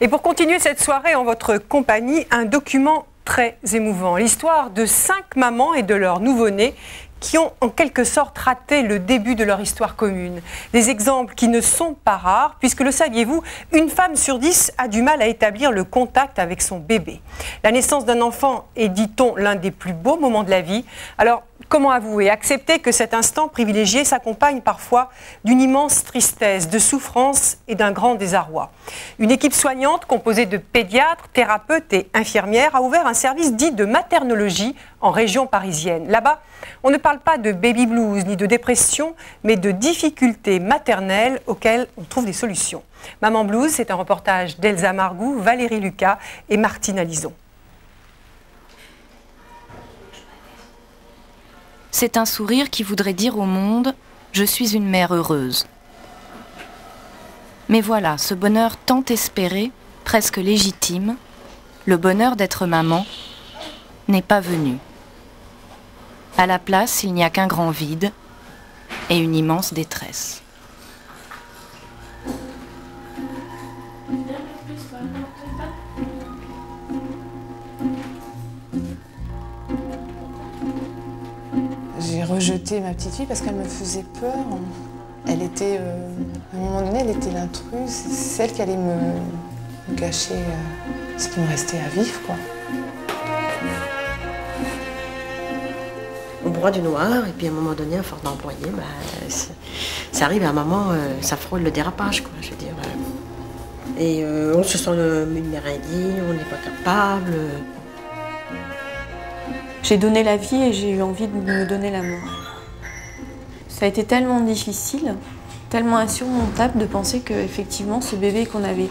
Et pour continuer cette soirée en votre compagnie, un document très émouvant. L'histoire de 5 mamans et de leurs nouveau-nés qui ont en quelque sorte raté le début de leur histoire commune. Des exemples qui ne sont pas rares, puisque le saviez-vous, une femme sur 10 a du mal à établir le contact avec son bébé. La naissance d'un enfant est, dit-on, l'un des plus beaux moments de la vie. Alors, comment avouer, accepter que cet instant privilégié s'accompagne parfois d'une immense tristesse, de souffrance et d'un grand désarroi. Une équipe soignante composée de pédiatres, thérapeutes et infirmières a ouvert un service dit de maternologie en région parisienne. Là-bas, on ne parle pas de baby blues ni de dépression, mais de difficultés maternelles auxquelles on trouve des solutions. Maman Blues, c'est un reportage d'Elsa Margou, Valérie Lucas et Martine Alison. C'est un sourire qui voudrait dire au monde « Je suis une mère heureuse ». Mais voilà, ce bonheur tant espéré, presque légitime, le bonheur d'être maman, n'est pas venu. À la place, il n'y a qu'un grand vide et une immense détresse. J'ai rejeté ma petite fille parce qu'elle me faisait peur. Elle était, à un moment donné, elle était l'intruse, celle qui allait me gâcher ce qui me restait à vivre, quoi. On broie du noir et puis à un moment donné, à force d'employer, ça arrive à un moment, ça frôle le dérapage, quoi, je veux dire. Et on se sent une mère indigne, on n'est pas capable. J'ai donné la vie et j'ai eu envie de me donner la mort. Ça a été tellement difficile, tellement insurmontable de penser qu'effectivement ce bébé qu'on avait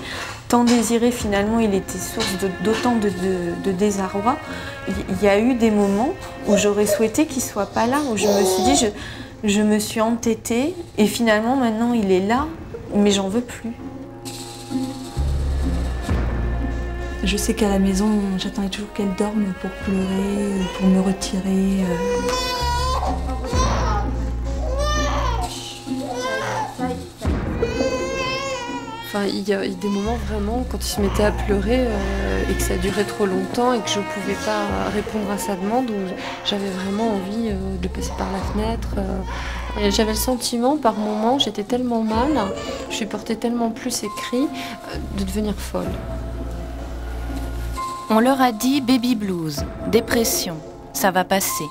tant désiré, finalement il était source d'autant de désarroi. Il y a eu des moments où j'aurais souhaité qu'il ne soit pas là, où je me suis dit, je me suis entêtée et finalement maintenant il est là, mais j'en veux plus. Je sais qu'à la maison, j'attendais toujours qu'elle dorme pour pleurer, pour me retirer. Enfin, il y a des moments vraiment, quand il se mettait à pleurer et que ça durait trop longtemps et que je ne pouvais pas répondre à sa demande, où j'avais vraiment envie de passer par la fenêtre. J'avais le sentiment, par moments, j'étais tellement mal, je supportais tellement plus ces cris, de devenir folle. On leur a dit baby blues, dépression, ça va passer.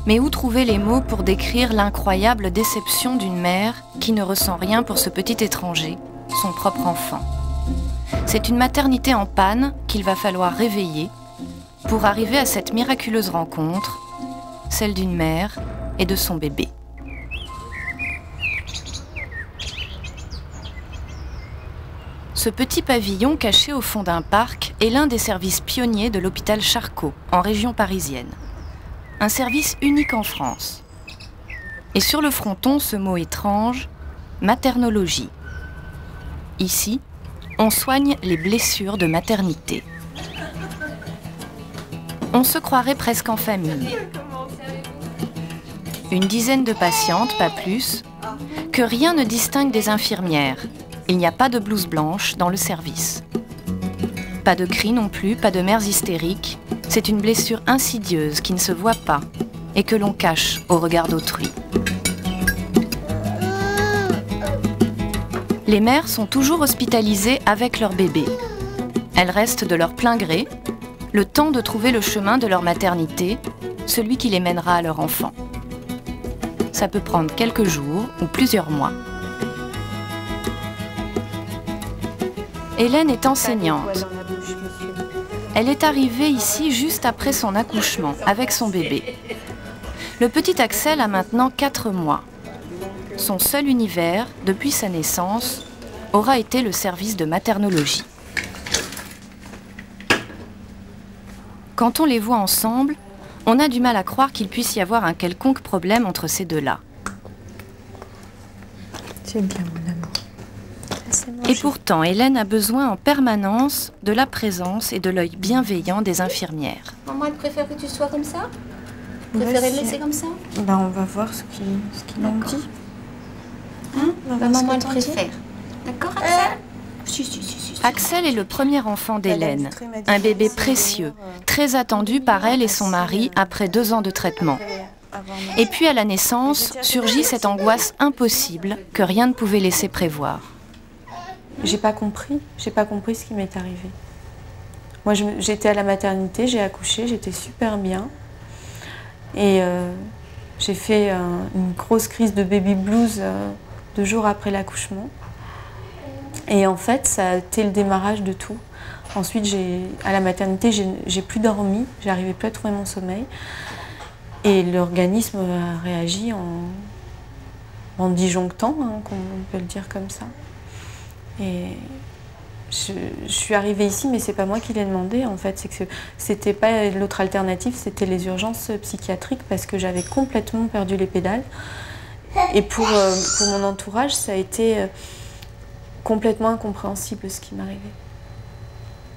Mais où trouver les mots pour décrire l'incroyable déception d'une mère qui ne ressent rien pour ce petit étranger, son propre enfant? C'est une maternité en panne qu'il va falloir réveiller pour arriver à cette miraculeuse rencontre, celle d'une mère et de son bébé. Ce petit pavillon caché au fond d'un parc est l'un des services pionniers de l'hôpital Charcot, en région parisienne. Un service unique en France. Et sur le fronton, ce mot étrange, maternologie. Ici, on soigne les blessures de maternité. On se croirait presque en famille. Une dizaine de patientes, pas plus, que rien ne distingue des infirmières. Il n'y a pas de blouse blanche dans le service. Pas de cris non plus, pas de mères hystériques. C'est une blessure insidieuse qui ne se voit pas et que l'on cache au regard d'autrui. Les mères sont toujours hospitalisées avec leur bébé. Elles restent de leur plein gré, le temps de trouver le chemin de leur maternité, celui qui les mènera à leur enfant. Ça peut prendre quelques jours ou plusieurs mois. Hélène est enseignante. Elle est arrivée ici juste après son accouchement, avec son bébé. Le petit Axel a maintenant 4 mois. Son seul univers, depuis sa naissance, aura été le service de maternologie. Quand on les voit ensemble, on a du mal à croire qu'il puisse y avoir un quelconque problème entre ces deux-là. C'est bien, mon amour. Et pourtant, Hélène a besoin en permanence de la présence et de l'œil bienveillant des infirmières. Maman, elle préfère que tu sois comme ça? Tu préférais le laisser comme ça? Ben, on va voir ce qu'ils ont dit. Hein? Maman, elle préfère. D'accord, Axel? Si. Axel est le premier enfant d'Hélène, un bébé précieux, très attendu par elle et son mari après 2 ans de traitement. Et puis à la naissance, surgit cette angoisse impossible que rien ne pouvait laisser prévoir. J'ai pas compris ce qui m'est arrivé. Moi j'étais à la maternité, j'ai accouché, j'étais super bien. Et j'ai fait une grosse crise de baby blues 2 jours après l'accouchement. Et en fait, ça a été le démarrage de tout. Ensuite, à la maternité, j'ai plus dormi, j'arrivais plus à trouver mon sommeil. Et l'organisme a réagi en disjonctant, hein, on peut le dire comme ça. Et je suis arrivée ici, mais c'est pas moi qui l'ai demandé en fait. C'est que c'était pas l'autre alternative, c'était les urgences psychiatriques parce que j'avais complètement perdu les pédales. Et pour mon entourage, ça a été complètement incompréhensible ce qui m'arrivait.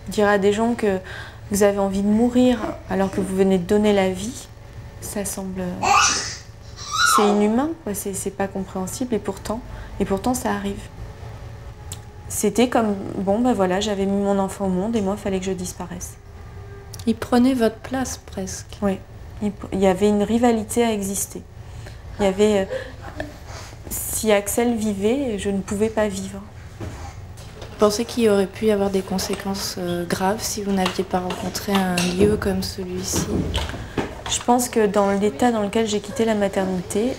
Dire à des gens que vous avez envie de mourir alors que vous venez de donner la vie, ça semble... c'est inhumain, quoi. C'est pas compréhensible et pourtant ça arrive. C'était comme, bon ben voilà, j'avais mis mon enfant au monde et moi il fallait que je disparaisse. Il prenait votre place presque. Oui, il y avait une rivalité à exister. Il y avait... si Axel vivait, je ne pouvais pas vivre. Vous pensez qu'il y aurait pu y avoir des conséquences graves si vous n'aviez pas rencontré un lieu comme celui-ci? Je pense que dans l'état dans lequel j'ai quitté la maternité,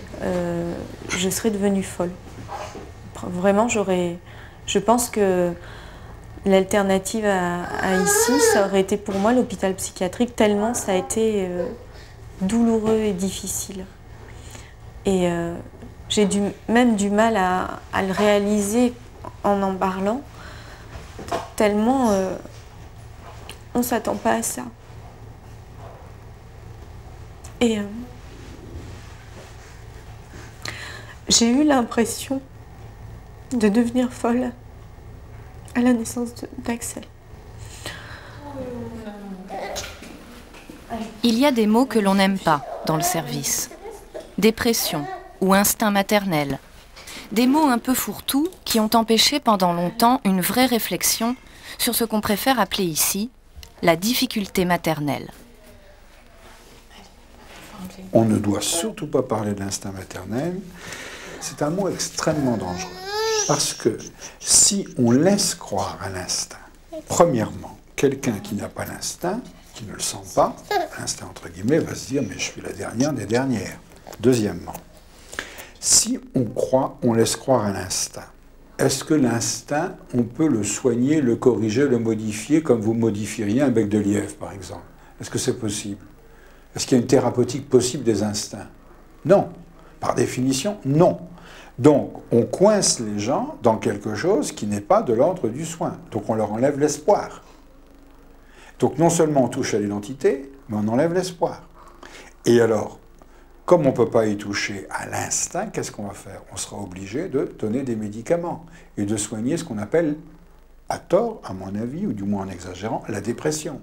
je serais devenue folle. Vraiment, je pense que l'alternative à ici, ça aurait été pour moi l'hôpital psychiatrique, tellement ça a été douloureux et difficile. Et j'ai même du mal à le réaliser en parlant, tellement on ne s'attend pas à ça. Et j'ai eu l'impression de devenir folle à la naissance d'Axel. Il y a des mots que l'on n'aime pas dans le service. Dépression ou instinct maternel. Des mots un peu fourre-tout qui ont empêché pendant longtemps une vraie réflexion sur ce qu'on préfère appeler ici la difficulté maternelle. On ne doit surtout pas parler de l'instinct maternel. C'est un mot extrêmement dangereux. Parce que si on laisse croire à l'instinct, premièrement, quelqu'un qui n'a pas l'instinct, qui ne le sent pas, l'instinct entre guillemets, va se dire « mais je suis la dernière des dernières ». Deuxièmement, si on laisse croire à l'instinct, est-ce que l'instinct, on peut le soigner, le corriger, le modifier comme vous modifieriez un bec de lièvre, par exemple? Est-ce que c'est possible? Est-ce qu'il y a une thérapeutique possible des instincts? Non. Par définition, non. Donc, on coince les gens dans quelque chose qui n'est pas de l'ordre du soin. Donc, on leur enlève l'espoir. Donc, non seulement on touche à l'identité, mais on enlève l'espoir. Et alors, comme on ne peut pas y toucher à l'instinct, qu'est-ce qu'on va faire? On sera obligé de donner des médicaments et de soigner ce qu'on appelle, à tort, à mon avis, ou du moins en exagérant, la dépression.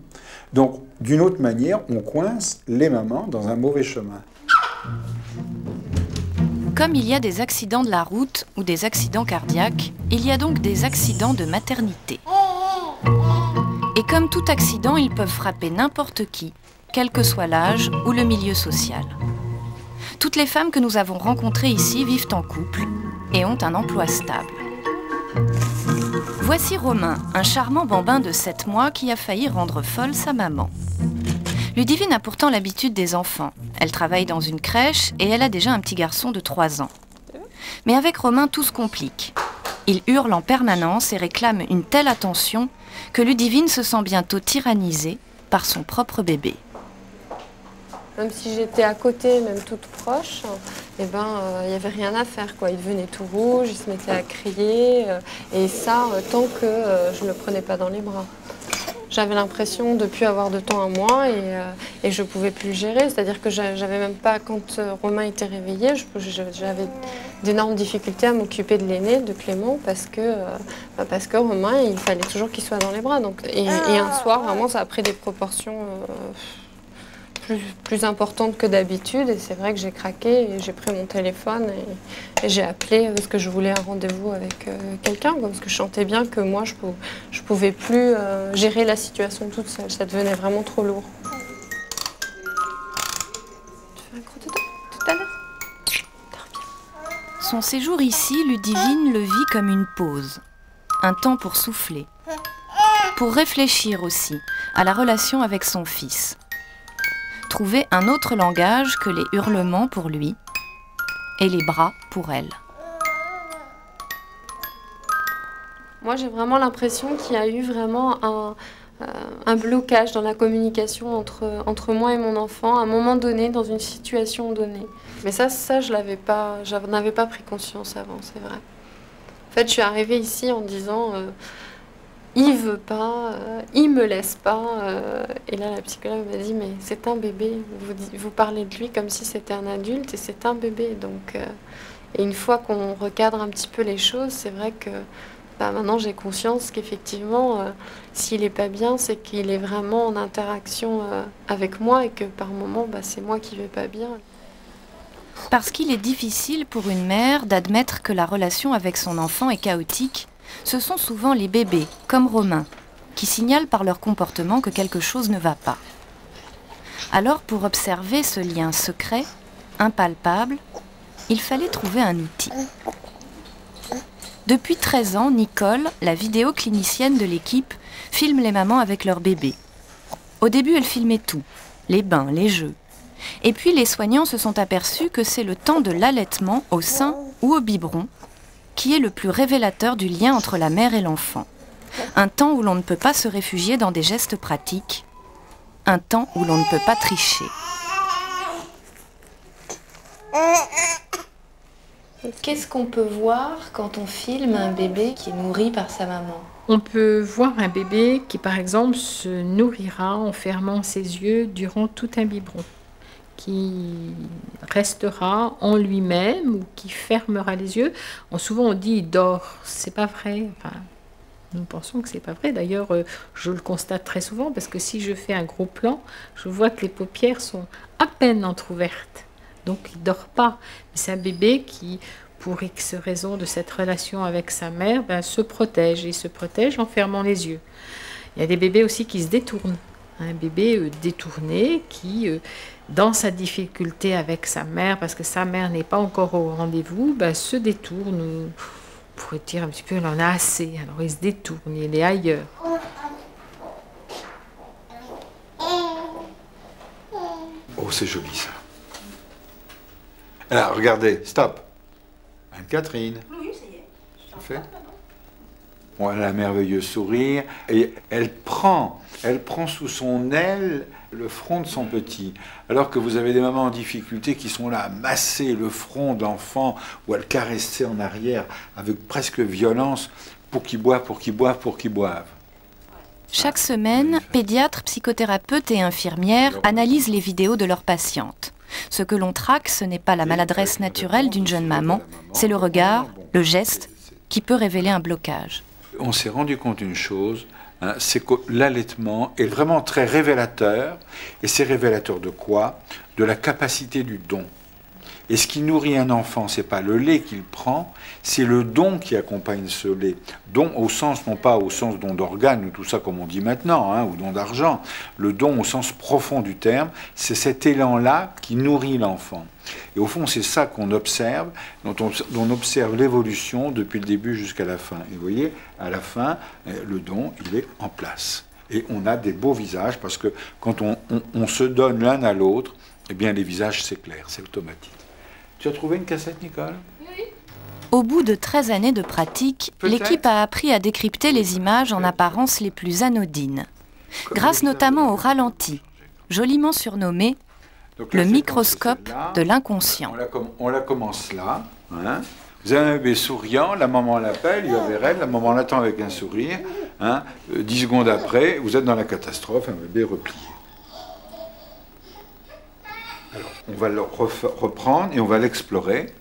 Donc, d'une autre manière, on coince les mamans dans un mauvais chemin. Comme il y a des accidents de la route ou des accidents cardiaques, il y a donc des accidents de maternité. Et comme tout accident, ils peuvent frapper n'importe qui, quel que soit l'âge ou le milieu social. Toutes les femmes que nous avons rencontrées ici vivent en couple et ont un emploi stable. Voici Romain, un charmant bambin de 7 mois qui a failli rendre folle sa maman. Ludivine a pourtant l'habitude des enfants. Elle travaille dans une crèche et elle a déjà un petit garçon de 3 ans. Mais avec Romain, tout se complique. Il hurle en permanence et réclame une telle attention que Ludivine se sent bientôt tyrannisée par son propre bébé. Même si j'étais à côté, même toute proche, eh ben, il n'y avait rien à faire, quoi. Il devenait tout rouge, il se mettait à crier, et ça, tant que je ne le prenais pas dans les bras. J'avais l'impression de ne plus avoir de temps à moi et je ne pouvais plus le gérer. C'est-à-dire que j'avais même pas, quand Romain était réveillé, j'avais d'énormes difficultés à m'occuper de l'aîné, de Clément, parce que Romain, il fallait toujours qu'il soit dans les bras. Donc, et un soir, vraiment, ça a pris des proportions plus importante que d'habitude. Et c'est vrai que j'ai craqué et j'ai pris mon téléphone et j'ai appelé parce que je voulais un rendez-vous avec quelqu'un, parce que je sentais bien que moi, je pouvais plus gérer la situation toute seule. Ça devenait vraiment trop lourd. Tu fais un gros dodo tout à l'heure? Son séjour ici, Ludivine le vit comme une pause, un temps pour souffler, pour réfléchir aussi à la relation avec son fils. Trouver un autre langage que les hurlements pour lui et les bras pour elle. Moi, j'ai vraiment l'impression qu'il y a eu vraiment un blocage dans la communication entre moi et mon enfant à un moment donné, dans une situation donnée. Mais ça je n'avais pas pris conscience avant, c'est vrai. En fait, je suis arrivée ici en disant il veut pas, il me laisse pas. Et là, la psychologue m'a dit mais c'est un bébé. Vous parlez de lui comme si c'était un adulte et c'est un bébé. Donc, et une fois qu'on recadre un petit peu les choses, c'est vrai que maintenant j'ai conscience qu'effectivement, s'il n'est pas bien, c'est qu'il est vraiment en interaction avec moi et que par moment, c'est moi qui ne vais pas bien. Parce qu'il est difficile pour une mère d'admettre que la relation avec son enfant est chaotique, ce sont souvent les bébés, comme Romain, qui signalent par leur comportement que quelque chose ne va pas. Alors, pour observer ce lien secret, impalpable, il fallait trouver un outil. Depuis 13 ans, Nicole, la vidéoclinicienne de l'équipe, filme les mamans avec leur bébé. Au début, elle filmait tout, les bains, les jeux. Et puis les soignants se sont aperçus que c'est le temps de l'allaitement au sein ou au biberon qui est le plus révélateur du lien entre la mère et l'enfant. Un temps où l'on ne peut pas se réfugier dans des gestes pratiques. Un temps où l'on ne peut pas tricher. Qu'est-ce qu'on peut voir quand on filme un bébé qui est nourri par sa maman? On peut voir un bébé qui, par exemple, se nourrira en fermant ses yeux durant tout un biberon, qui restera en lui-même ou qui fermera les yeux. Souvent on dit il dort, c'est pas vrai. Enfin, nous pensons que c'est pas vrai. D'ailleurs, je le constate très souvent parce que si je fais un gros plan, je vois que les paupières sont à peine entrouvertes. Donc il dort pas. C'est un bébé qui, pour X raison de cette relation avec sa mère, se protège. Et se protège en fermant les yeux. Il y a des bébés aussi qui se détournent. Un bébé détourné qui, dans sa difficulté avec sa mère, parce que sa mère n'est pas encore au rendez-vous, se détourne. On pourrait dire un petit peu, il en a assez. Alors il se détourne, il est ailleurs. Oh, c'est joli ça. Alors, regardez, stop. Anne-Catherine. Oui, ça y est. Tu fais ? Bon, elle a un merveilleux sourire et elle prend sous son aile le front de son petit. Alors que vous avez des mamans en difficulté qui sont là à masser le front de l'enfant ou à le caresser en arrière avec presque violence pour qu'il boive, pour qu'il boive, pour qu'il boive. Chaque semaine, pédiatres, psychothérapeutes et infirmières analysent les vidéos de leurs patientes. Ce que l'on traque, ce n'est pas la maladresse naturelle d'une jeune maman, c'est le regard, le geste qui peut révéler un blocage. On s'est rendu compte d'une chose, c'est que l'allaitement est vraiment très révélateur. Et c'est révélateur de quoi? De la capacité du don. Et ce qui nourrit un enfant, ce n'est pas le lait qu'il prend, c'est le don qui accompagne ce lait. Don au sens, non pas au sens don d'organes, ou tout ça comme on dit maintenant, ou don d'argent. Le don au sens profond du terme, c'est cet élan-là qui nourrit l'enfant. Et au fond, c'est ça qu'on observe, dont on observe l'évolution depuis le début jusqu'à la fin. Et vous voyez, à la fin, le don, il est en place. Et on a des beaux visages, parce que quand on se donne l'un à l'autre, eh bien les visages s'éclairent, c'est automatique. Tu as trouvé une cassette, Nicole? Oui. Au bout de 13 années de pratique, l'équipe a appris à décrypter les images en apparence les plus anodines. Grâce notamment au ralenti, joliment surnommé le microscope de l'inconscient. On la commence là. Vous avez un bébé souriant, la maman l'appelle, il va vers elle, la maman l'attend avec un sourire. 10 secondes après, vous êtes dans la catastrophe, un bébé replié. Alors, on va le reprendre et on va l'explorer.